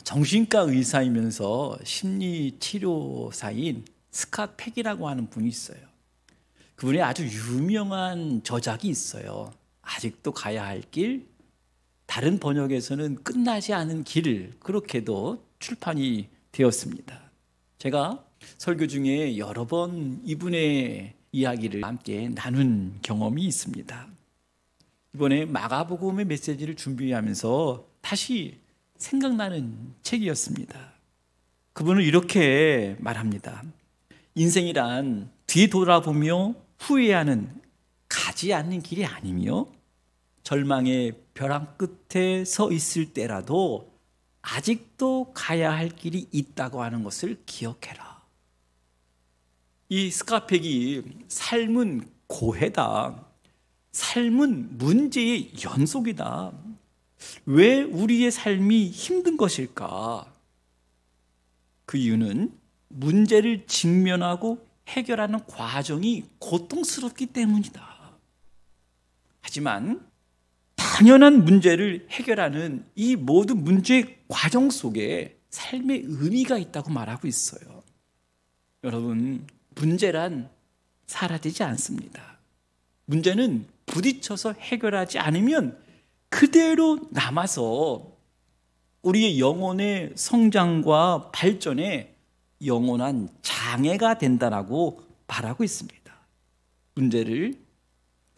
정신과 의사이면서 심리치료사인 스캇 팩이라고 하는 분이 있어요. 그분의 아주 유명한 저작이 있어요. 아직도 가야 할 길, 다른 번역에서는 끝나지 않은 길, 그렇게도 출판이 되었습니다. 제가 설교 중에 여러 번 이분의 이야기를 함께 나눈 경험이 있습니다. 이번에 마가복음의 메시지를 준비하면서 다시 생각나는 책이었습니다. 그분은 이렇게 말합니다. 인생이란 뒤돌아보며 후회하는 가지 않는 길이 아니며 절망의 벼랑 끝에 서 있을 때라도 아직도 가야 할 길이 있다고 하는 것을 기억해라. 이 스카펙이 삶은 고해다. 삶은 문제의 연속이다. 왜 우리의 삶이 힘든 것일까? 그 이유는 문제를 직면하고 해결하는 과정이 고통스럽기 때문이다. 하지만 당연한 문제를 해결하는 이 모든 문제의 과정 속에 삶의 의미가 있다고 말하고 있어요. 여러분, 문제란 사라지지 않습니다. 문제는 부딪혀서 해결하지 않으면 그대로 남아서 우리의 영혼의 성장과 발전에 영원한 장애가 된다라고 말하고 있습니다. 문제를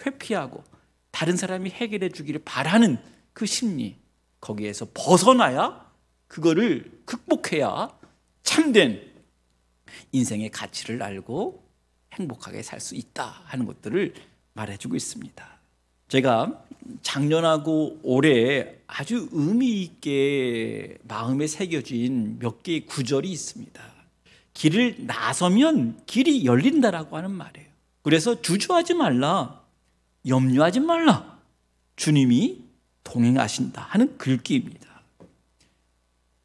회피하고 다른 사람이 해결해 주기를 바라는 그 심리, 거기에서 벗어나야, 그거를 극복해야 참된 인생의 가치를 알고 행복하게 살 수 있다 하는 것들을 말해주고 있습니다. 제가 작년하고 올해 아주 의미 있게 마음에 새겨진 몇 개의 구절이 있습니다. 길을 나서면 길이 열린다라고 하는 말이에요. 그래서 주저하지 말라, 염려하지 말라, 주님이 동행하신다 하는 글귀입니다.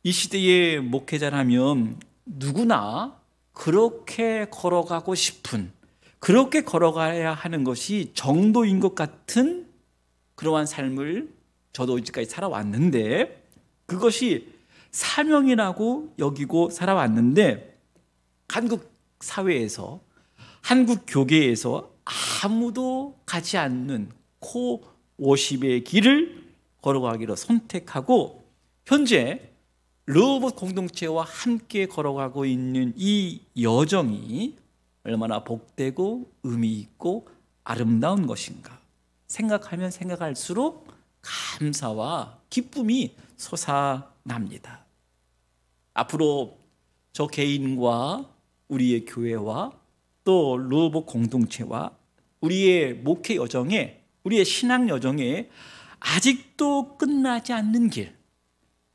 이 시대의 목회자라면 누구나 그렇게 걸어가고 싶은, 그렇게 걸어가야 하는 것이 정도인 것 같은 그러한 삶을 저도 이제까지 살아왔는데, 그것이 사명이라고 여기고 살아왔는데, 한국 사회에서, 한국 교계에서 아무도 가지 않는 코워십의 길을 걸어가기로 선택하고 현재 르호봇 공동체와 함께 걸어가고 있는 이 여정이 얼마나 복되고 의미 있고 아름다운 것인가 생각하면 생각할수록 감사와 기쁨이 솟아납니다. 앞으로 저 개인과 우리의 교회와 또 르호봇 공동체와 우리의 목회 여정에, 우리의 신앙 여정에 아직도 끝나지 않는 길,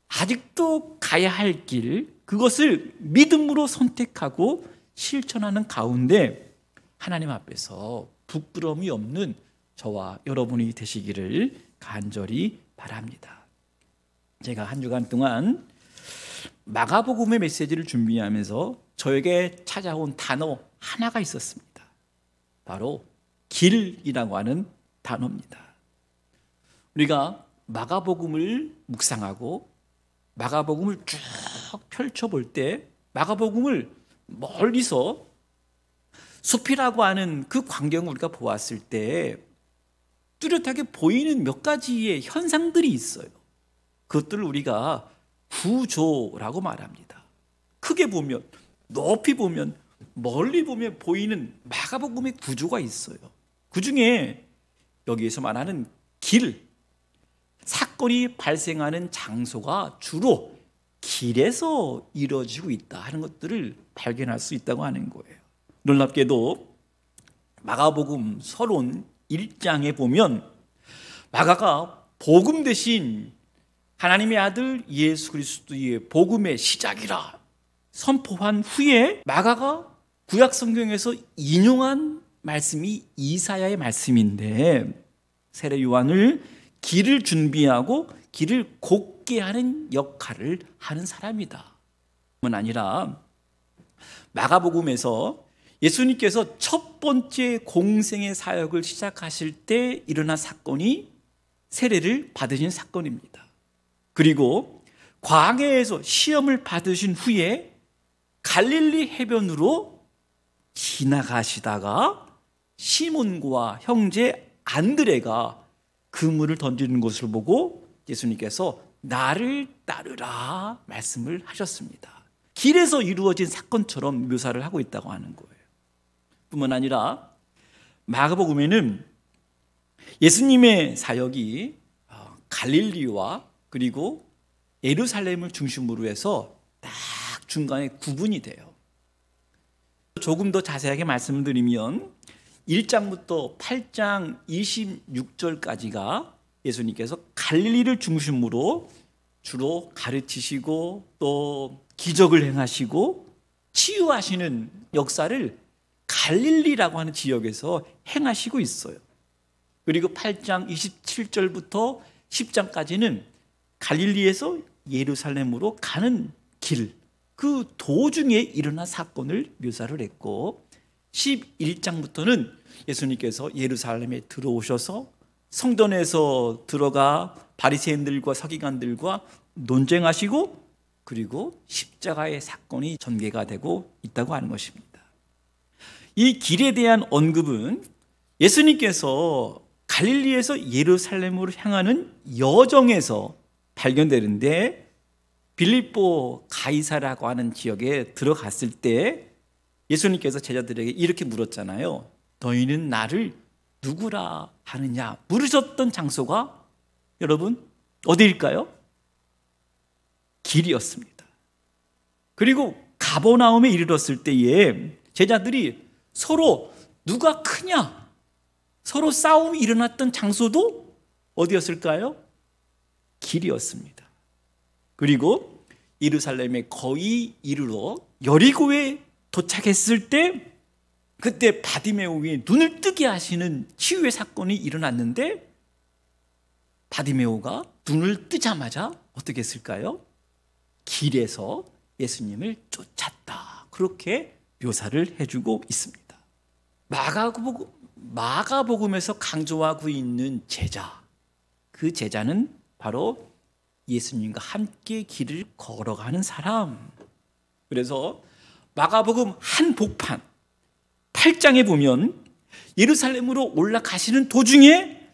아직도 가야 할 길, 그것을 믿음으로 선택하고 실천하는 가운데 하나님 앞에서 부끄러움이 없는 저와 여러분이 되시기를 간절히 바랍니다. 제가 한 주간 동안 마가복음의 메시지를 준비하면서 저에게 찾아온 단어 하나가 있었습니다. 바로 길이라고 하는 단어입니다. 우리가 마가복음을 묵상하고 마가복음을 쭉 펼쳐볼 때 마가복음을 멀리서 숲이라고 하는 그 광경을 우리가 보았을 때 뚜렷하게 보이는 몇 가지의 현상들이 있어요. 그것들을 우리가 구조라고 말합니다. 크게 보면, 높이 보면, 멀리 보면 보이는 마가복음의 구조가 있어요. 그 중에 여기에서 말하는 길, 사건이 발생하는 장소가 주로 길에서 이루어지고 있다 하는 것들을 발견할 수 있다고 하는 거예요. 놀랍게도 마가복음 서론 1장에 보면 마가가 복음 대신 하나님의 아들 예수 그리스도의 복음의 시작이라 선포한 후에 마가가 구약 성경에서 인용한 말씀이 이사야의 말씀인데, 세례 요한을 길을 준비하고 길을 곱게 하는 역할을 하는 사람이다. 뿐 아니라 마가복음에서 예수님께서 첫 번째 공생의 사역을 시작하실 때 일어난 사건이 세례를 받으신 사건입니다. 그리고 광야에서 시험을 받으신 후에 갈릴리 해변으로 지나가시다가 시몬과 형제 안드레가 그물을 던지는 것을 보고 예수님께서 나를 따르라 말씀을 하셨습니다. 길에서 이루어진 사건처럼 묘사를 하고 있다고 하는 거예요. 뿐만 아니라 마가복음에는 예수님의 사역이 갈릴리와 그리고 예루살렘을 중심으로 해서 딱 중간에 구분이 돼요. 조금 더 자세하게 말씀을 드리면 1장부터 8장 26절까지가 예수님께서 갈릴리를 중심으로 주로 가르치시고 또 기적을 행하시고 치유하시는 역사를 갈릴리라고 하는 지역에서 행하시고 있어요. 그리고 8장 27절부터 10장까지는 갈릴리에서 예루살렘으로 가는 길, 그 도중에 일어난 사건을 묘사를 했고 11장부터는 예수님께서 예루살렘에 들어오셔서 성전에서 들어가 바리새인들과 서기관들과 논쟁하시고 그리고 십자가의 사건이 전개가 되고 있다고 하는 것입니다. 이 길에 대한 언급은 예수님께서 갈릴리에서 예루살렘으로 향하는 여정에서 발견되는데 빌립보 가이사라고 하는 지역에 들어갔을 때 예수님께서 제자들에게 이렇게 물었잖아요. 너희는 나를 누구라 하느냐 물으셨던 장소가 여러분 어디일까요? 길이었습니다. 그리고 가버나움에 이르렀을 때에 제자들이 서로 누가 크냐 서로 싸움이 일어났던 장소도 어디였을까요? 길이었습니다. 그리고 예루살렘에 거의 이르러 여리고에 도착했을 때 그때 바디메오의 눈을 뜨게 하시는 치유의 사건이 일어났는데 바디메오가 눈을 뜨자마자 어떻게 했을까요? 길에서 예수님을 쫓았다. 그렇게 묘사를 해주고 있습니다. 마가복음에서 강조하고 있는 제자, 그 제자는 바로 예수님과 함께 길을 걸어가는 사람. 그래서 마가복음 한복판 8장에 보면 예루살렘으로 올라가시는 도중에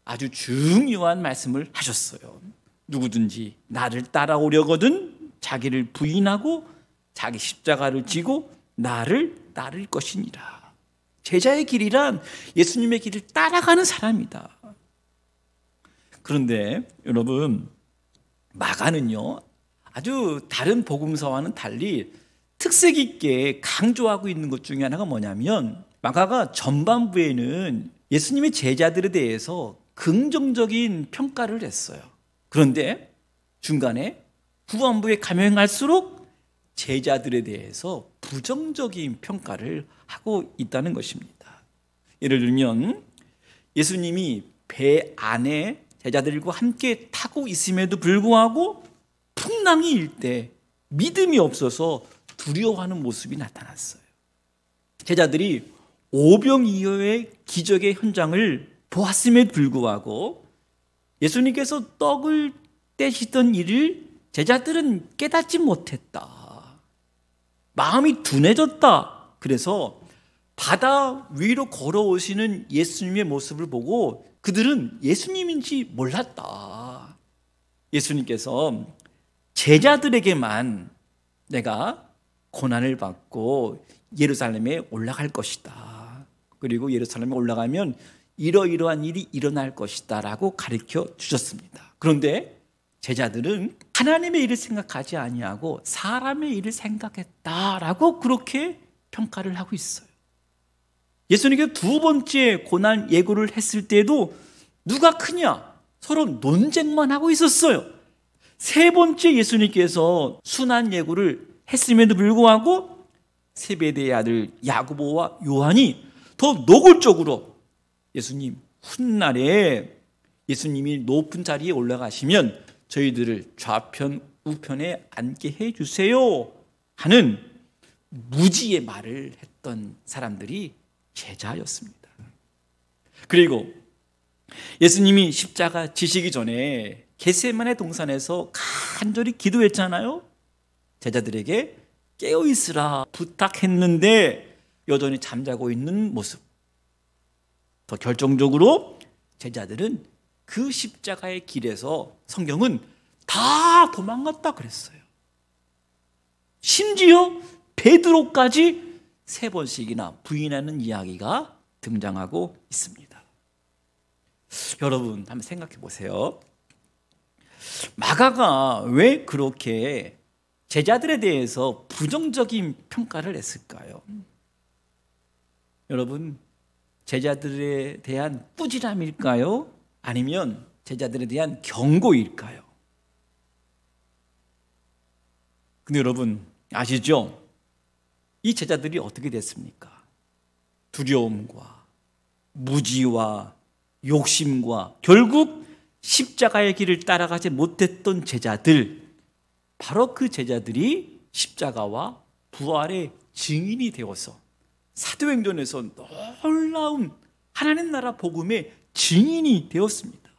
아주 중요한 말씀을 하셨어요. 누구든지 나를 따라오려거든 자기를 부인하고 자기 십자가를 지고 나를 따를 것이니라. 제자의 길이란 예수님의 길을 따라가는 사람이다. 그런데 여러분 마가는요 아주 다른 복음서와는 달리 특색 있게 강조하고 있는 것 중에 하나가 뭐냐면 마가가 전반부에는 예수님의 제자들에 대해서 긍정적인 평가를 했어요. 그런데 중간에 후반부에 가면 갈수록 제자들에 대해서 부정적인 평가를 하고 있다는 것입니다. 예를 들면 예수님이 배 안에 제자들과 함께 타고 있음에도 불구하고 풍랑이 일 때 믿음이 없어서 두려워하는 모습이 나타났어요. 제자들이 오병이어의 기적의 현장을 보았음에도 불구하고 예수님께서 떡을 떼시던 일을 제자들은 깨닫지 못했다. 마음이 둔해졌다. 그래서 바다 위로 걸어오시는 예수님의 모습을 보고 그들은 예수님인지 몰랐다. 예수님께서 제자들에게만 내가 고난을 받고 예루살렘에 올라갈 것이다. 그리고 예루살렘에 올라가면 이러이러한 일이 일어날 것이다 라고 가르쳐 주셨습니다. 그런데 제자들은 하나님의 일을 생각하지 아니하고 사람의 일을 생각했다라고 그렇게 평가를 하고 있어요. 예수님께서 두 번째 고난 예고를 했을 때도 누가 크냐 서로 논쟁만 하고 있었어요. 세 번째 예수님께서 순환 예고를 했음에도 불구하고 세베대의 아들 야고보와 요한이 더 노골적으로 예수님 훗날에 예수님이 높은 자리에 올라가시면 저희들을 좌편 우편에 앉게 해주세요 하는 무지의 말을 했던 사람들이 제자였습니다. 그리고 예수님이 십자가 지시기 전에 겟세마네 동산에서 간절히 기도했잖아요. 제자들에게 깨어 있으라 부탁했는데 여전히 잠자고 있는 모습. 더 결정적으로 제자들은 그 십자가의 길에서 성경은 다 도망갔다 그랬어요. 심지어 베드로까지 3번씩이나 부인하는 이야기가 등장하고 있습니다. 여러분 한번 생각해 보세요. 마가가 왜 그렇게 제자들에 대해서 부정적인 평가를 했을까요? 여러분, 제자들에 대한 꾸지람일까요? 아니면 제자들에 대한 경고일까요? 근데 여러분 아시죠? 이 제자들이 어떻게 됐습니까? 두려움과 무지와 욕심과 결국 십자가의 길을 따라가지 못했던 제자들, 바로 그 제자들이 십자가와 부활의 증인이 되어서 사도행전에서 놀라운 하나님 나라 복음의 증인이 되었습니다.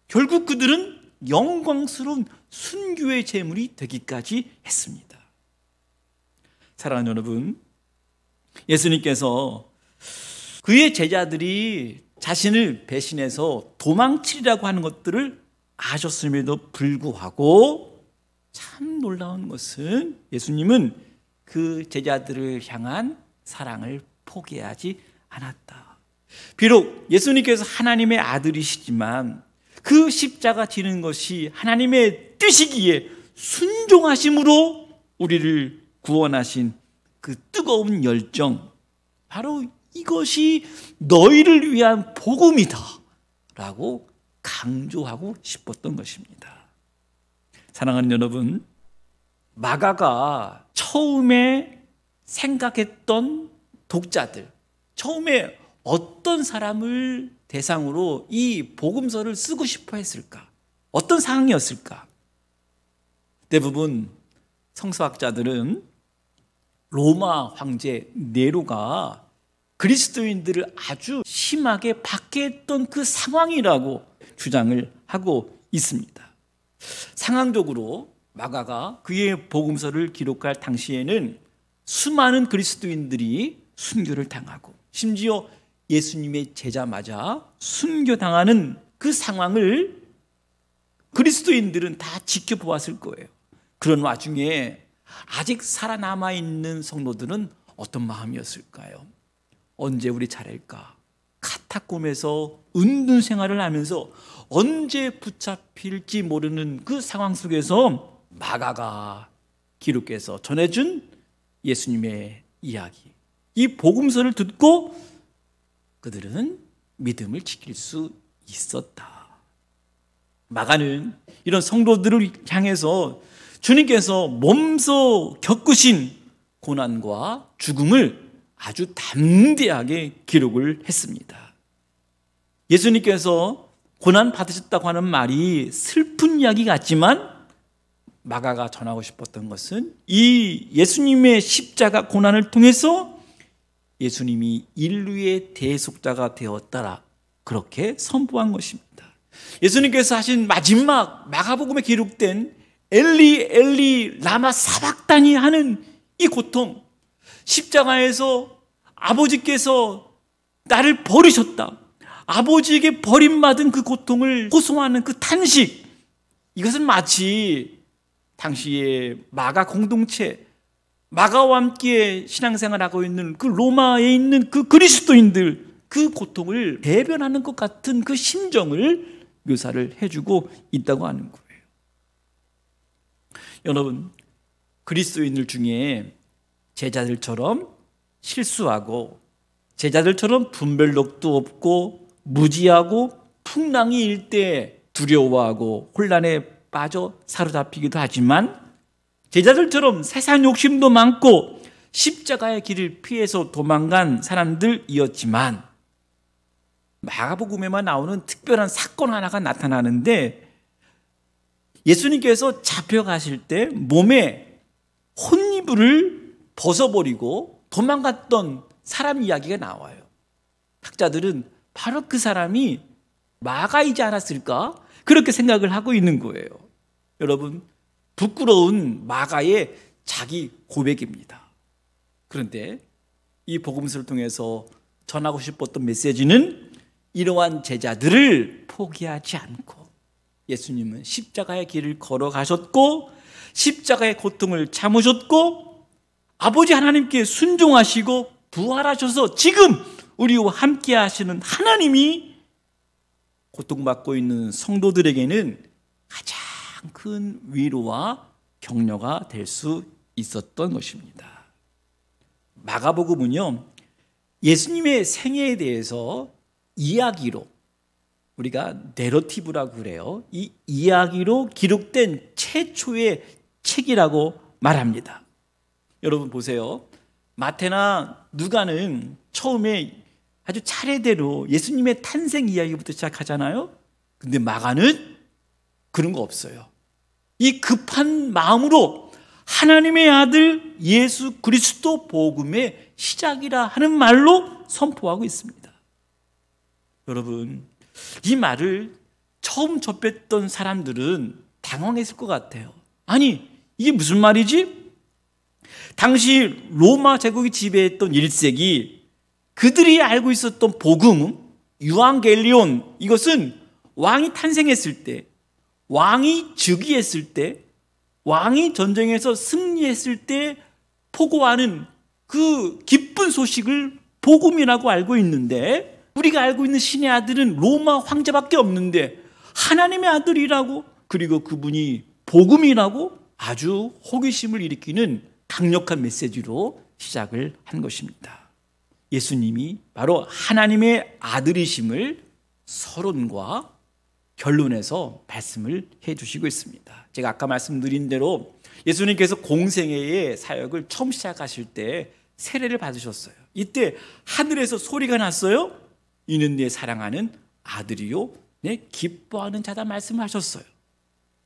결국 그들은 영광스러운 순교의 제물이 되기까지 했습니다. 사랑하는 여러분, 예수님께서 그의 제자들이 자신을 배신해서 도망치려고 하는 것들을 아셨음에도 불구하고 참 놀라운 것은 예수님은 그 제자들을 향한 사랑을 포기하지 않았다. 비록 예수님께서 하나님의 아들이시지만 그 십자가 지는 것이 하나님의 뜻이기에 순종하심으로 우리를 구원하신 그 뜨거운 열정, 바로 이것이 너희를 위한 복음이다 라고 강조하고 싶었던 것입니다. 사랑하는 여러분, 마가가 처음에 생각했던 독자들, 처음에 어떤 사람을 대상으로 이 복음서를 쓰고 싶어 했을까? 어떤 상황이었을까? 대부분 성서학자들은 로마 황제 네로가 그리스도인들을 아주 심하게 박해했던 그 상황이라고 주장을 하고 있습니다. 상황적으로 마가가 그의 복음서를 기록할 당시에는 수많은 그리스도인들이 순교를 당하고 심지어 예수님의 제자마자 순교당하는 그 상황을 그리스도인들은 다 지켜보았을 거예요. 그런 와중에 아직 살아남아 있는 성도들은 어떤 마음이었을까요? 언제 우리 차례일까? 카타콤에서 은둔 생활을 하면서 언제 붙잡힐지 모르는 그 상황 속에서 마가가 기록해서 전해준 예수님의 이야기, 이 복음서를 듣고 그들은 믿음을 지킬 수 있었다. 마가는 이런 성도들을 향해서 주님께서 몸소 겪으신 고난과 죽음을 아주 담대하게 기록을 했습니다. 예수님께서 고난 받으셨다고 하는 말이 슬픈 이야기 같지만 마가가 전하고 싶었던 것은 이 예수님의 십자가 고난을 통해서 예수님이 인류의 대속자가 되었다라 그렇게 선포한 것입니다. 예수님께서 하신 마지막 마가복음에 기록된 엘리 엘리 라마 사박다니 하는 이 고통, 십자가에서 아버지께서 나를 버리셨다, 아버지에게 버림받은 그 고통을 호소하는 그 탄식, 이것은 마치 당시의 마가 공동체, 마가와 함께 신앙생활하고 있는 그 로마에 있는 그 그리스도인들, 그 고통을 대변하는 것 같은 그 심정을 묘사를 해주고 있다고 하는 거예요. 여러분, 그리스도인들 중에 제자들처럼 실수하고 제자들처럼 분별력도 없고 무지하고 풍랑이 일 때 두려워하고 혼란에 빠져 사로잡히기도 하지만 제자들처럼 세상 욕심도 많고 십자가의 길을 피해서 도망간 사람들이었지만 마가복음에만 나오는 특별한 사건 하나가 나타나는데 예수님께서 잡혀가실 때 몸에 혼이불을 벗어버리고 도망갔던 사람 이야기가 나와요. 학자들은 바로 그 사람이 마가이지 않았을까? 그렇게 생각을 하고 있는 거예요. 여러분, 부끄러운 마가의 자기 고백입니다. 그런데 이 복음서를 통해서 전하고 싶었던 메시지는 이러한 제자들을 포기하지 않고 예수님은 십자가의 길을 걸어가셨고 십자가의 고통을 참으셨고 아버지 하나님께 순종하시고 부활하셔서 지금 우리와 함께 하시는 하나님이 고통받고 있는 성도들에게는 가장 큰 위로와 격려가 될 수 있었던 것입니다. 마가복음은요, 예수님의 생애에 대해서 이야기로, 우리가 내러티브라고 그래요. 이 이야기로 기록된 최초의 책이라고 말합니다. 여러분 보세요. 마태나 누가는 처음에 아주 차례대로 예수님의 탄생 이야기부터 시작하잖아요. 근데 마가는 그런 거 없어요. 이 급한 마음으로 하나님의 아들 예수 그리스도 복음의 시작이라 하는 말로 선포하고 있습니다. 여러분, 이 말을 처음 접했던 사람들은 당황했을 것 같아요. 아니, 이게 무슨 말이지? 당시 로마 제국이 지배했던 1세기 그들이 알고 있었던 복음, 유앙겔리온, 이것은 왕이 탄생했을 때, 왕이 즉위했을 때, 왕이 전쟁에서 승리했을 때 포고하는 그 기쁜 소식을 복음이라고 알고 있는데, 우리가 알고 있는 신의 아들은 로마 황제밖에 없는데 하나님의 아들이라고, 그리고 그분이 복음이라고 아주 호기심을 일으키는 강력한 메시지로 시작을 한 것입니다. 예수님이 바로 하나님의 아들이심을 서론과 결론에서 말씀을 해주시고 있습니다. 제가 아까 말씀드린 대로 예수님께서 공생애의 사역을 처음 시작하실 때 세례를 받으셨어요. 이때 하늘에서 소리가 났어요. 이는 내 사랑하는 아들이요 내 기뻐하는 자다 말씀하셨어요.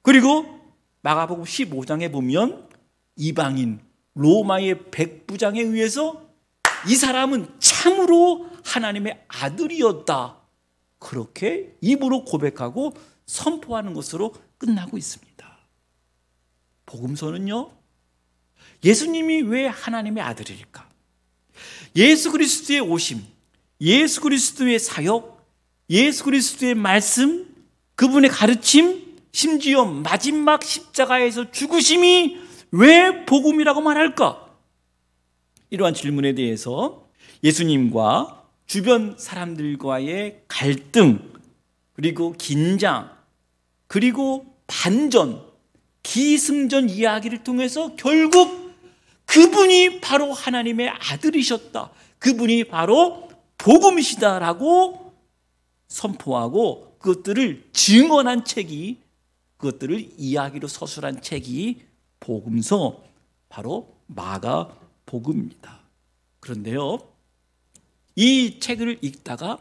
그리고 마가복음 15장에 보면 이방인 로마의 백부장에 의해서 이 사람은 참으로 하나님의 아들이었다, 그렇게 입으로 고백하고 선포하는 것으로 끝나고 있습니다. 복음서는요, 예수님이 왜 하나님의 아들일까? 예수 그리스도의 오심, 예수 그리스도의 사역, 예수 그리스도의 말씀, 그분의 가르침, 심지어 마지막 십자가에서 죽으심이 왜 복음이라고 말할까? 이러한 질문에 대해서 예수님과 주변 사람들과의 갈등, 그리고 긴장, 그리고 반전, 기승전 이야기를 통해서 결국 그분이 바로 하나님의 아들이셨다, 그분이 바로 복음이시다라고 선포하고 그것들을 증언한 책이, 그것들을 이야기로 서술한 책이 복음서, 바로 마가복음입니다. 그런데요, 이 책을 읽다가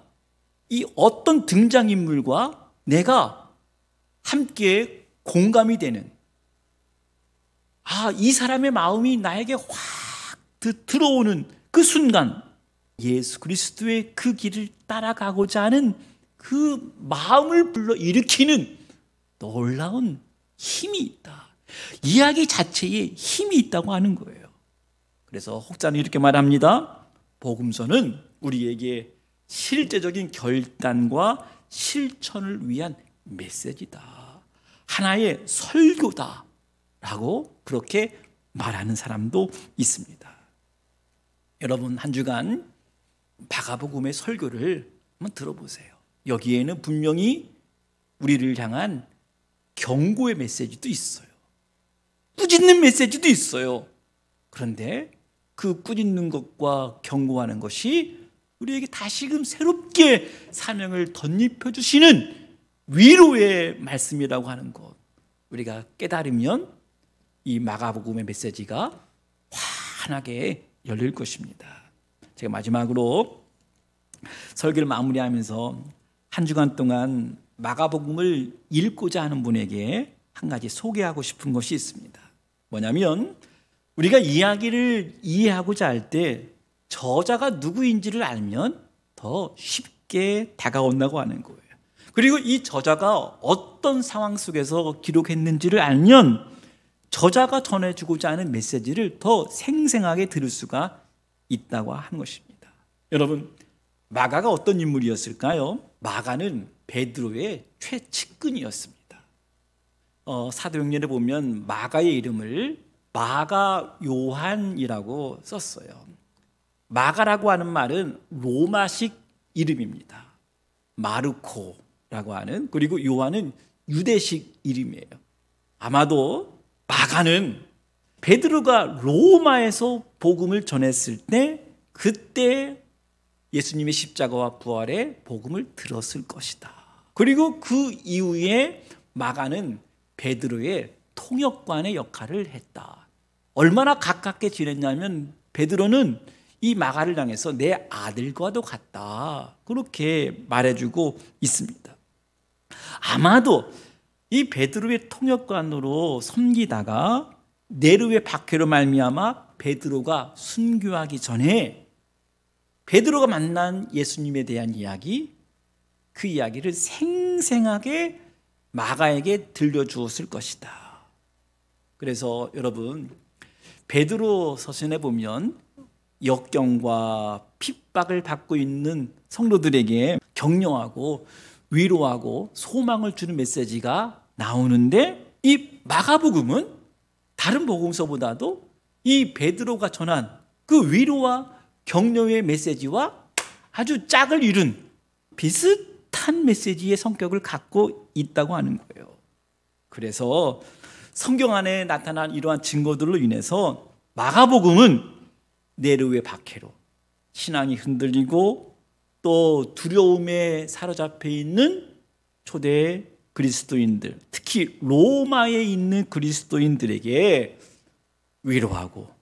이 어떤 등장인물과 내가 함께 공감이 되는, 이 사람의 마음이 나에게 확 들어오는 그 순간, 예수 그리스도의 그 길을 따라가고자 하는 그 마음을 불러일으키는 놀라운 힘이 있다, 이야기 자체에 힘이 있다고 하는 거예요. 그래서 혹자는 이렇게 말합니다. 복음서는 우리에게 실제적인 결단과 실천을 위한 메시지다, 하나의 설교다 라고 그렇게 말하는 사람도 있습니다. 여러분, 한 주간 마가복음의 설교를 한번 들어보세요. 여기에는 분명히 우리를 향한 경고의 메시지도 있어요. 꾸짖는 메시지도 있어요. 그런데 그 꾸짖는 것과 경고하는 것이 우리에게 다시금 새롭게 사명을 덧입혀 주시는 위로의 말씀이라고 하는 것, 우리가 깨달으면 이 마가복음의 메시지가 환하게 열릴 것입니다. 제가 마지막으로 설교를 마무리하면서 한 주간 동안 마가복음을 읽고자 하는 분에게 한 가지 소개하고 싶은 것이 있습니다. 뭐냐면, 우리가 이야기를 이해하고자 할 때 저자가 누구인지를 알면 더 쉽게 다가온다고 하는 거예요. 그리고 이 저자가 어떤 상황 속에서 기록했는지를 알면 저자가 전해주고자 하는 메시지를 더 생생하게 들을 수가 있다고 하는 것입니다. 여러분, 마가가 어떤 인물이었을까요? 마가는 베드로의 최측근이었습니다. 사도행전에 보면 마가의 이름을 마가 요한이라고 썼어요. 마가라고 하는 말은 로마식 이름입니다. 마르코라고 하는, 그리고 요한은 유대식 이름이에요. 아마도 마가는 베드로가 로마에서 복음을 전했을 때 그때 예수님의 십자가와 부활의 복음을 들었을 것이다. 그리고 그 이후에 마가는 베드로의 통역관의 역할을 했다. 얼마나 가깝게 지냈냐면 베드로는 이 마가를 향해서 내 아들과도 같다, 그렇게 말해주고 있습니다. 아마도 이 베드로의 통역관으로 섬기다가 네르의 박해로 말미암아 베드로가 순교하기 전에 베드로가 만난 예수님에 대한 이야기, 그 이야기를 생생하게 마가에게 들려주었을 것이다. 그래서 여러분, 베드로 서신에 보면 역경과 핍박을 받고 있는 성도들에게 격려하고 위로하고 소망을 주는 메시지가 나오는데, 이 마가복음은 다른 복음서보다도 이 베드로가 전한 그 위로와 격려의 메시지와 아주 짝을 이룬 비슷한 메시지의 성격을 갖고 있다고 하는 거예요. 그래서 성경 안에 나타난 이러한 증거들로 인해서 마가복음은 네르의 박해로 신앙이 흔들리고 또 두려움에 사로잡혀 있는 초대 그리스도인들, 특히 로마에 있는 그리스도인들에게 위로하고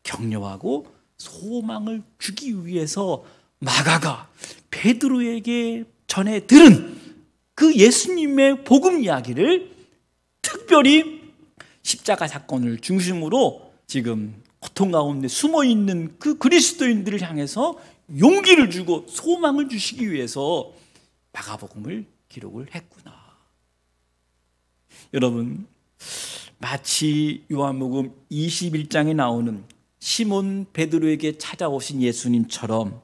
격려하고 소망을 주기 위해서 마가가 베드로에게 전해 들은 그 예수님의 복음 이야기를 특별히 십자가 사건을 중심으로 지금 고통 가운데 숨어있는 그 그리스도인들을 향해서 용기를 주고 소망을 주시기 위해서 마가복음을 기록을 했구나. 여러분, 마치 요한복음 21장에 나오는 시몬 베드로에게 찾아오신 예수님처럼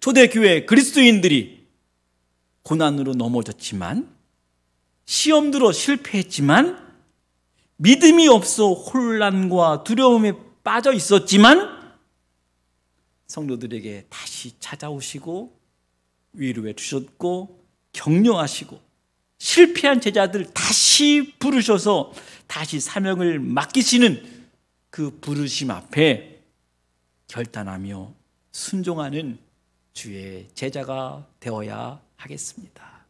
초대교회 그리스도인들이 고난으로 넘어졌지만, 시험들어 실패했지만, 믿음이 없어 혼란과 두려움에 빠져 있었지만 성도들에게 다시 찾아오시고 위로해 주셨고 격려하시고, 실패한 제자들 다시 부르셔서 다시 사명을 맡기시는 그 부르심 앞에 결단하며 순종하는 주의 제자가 되어야 하겠습니다.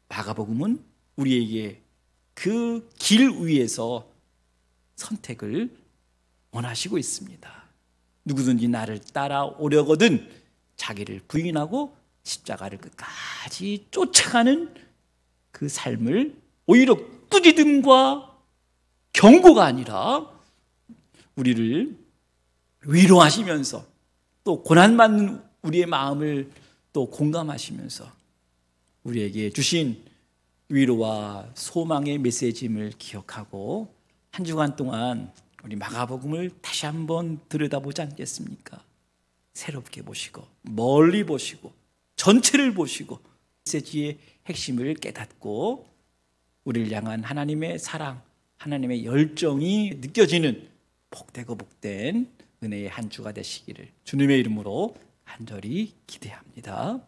마가복음은 우리에게 그 길 위에서 선택을 원하시고 있습니다. 누구든지 나를 따라오려거든 자기를 부인하고 십자가를 끝까지 쫓아가는 그 삶을 오히려 꾸짖음과 경고가 아니라 우리를 위로하시면서 또 고난받는 우리의 마음을 또 공감하시면서 우리에게 주신 위로와 소망의 메시지임을 기억하고 한 주간 동안 우리 마가복음을 다시 한번 들여다보지 않겠습니까? 새롭게 보시고 멀리 보시고 전체를 보시고 메시지의 핵심을 깨닫고 우리를 향한 하나님의 사랑, 하나님의 열정이 느껴지는 복되고 복된 은혜의 한 주가 되시기를 주님의 이름으로 간절히 기대합니다.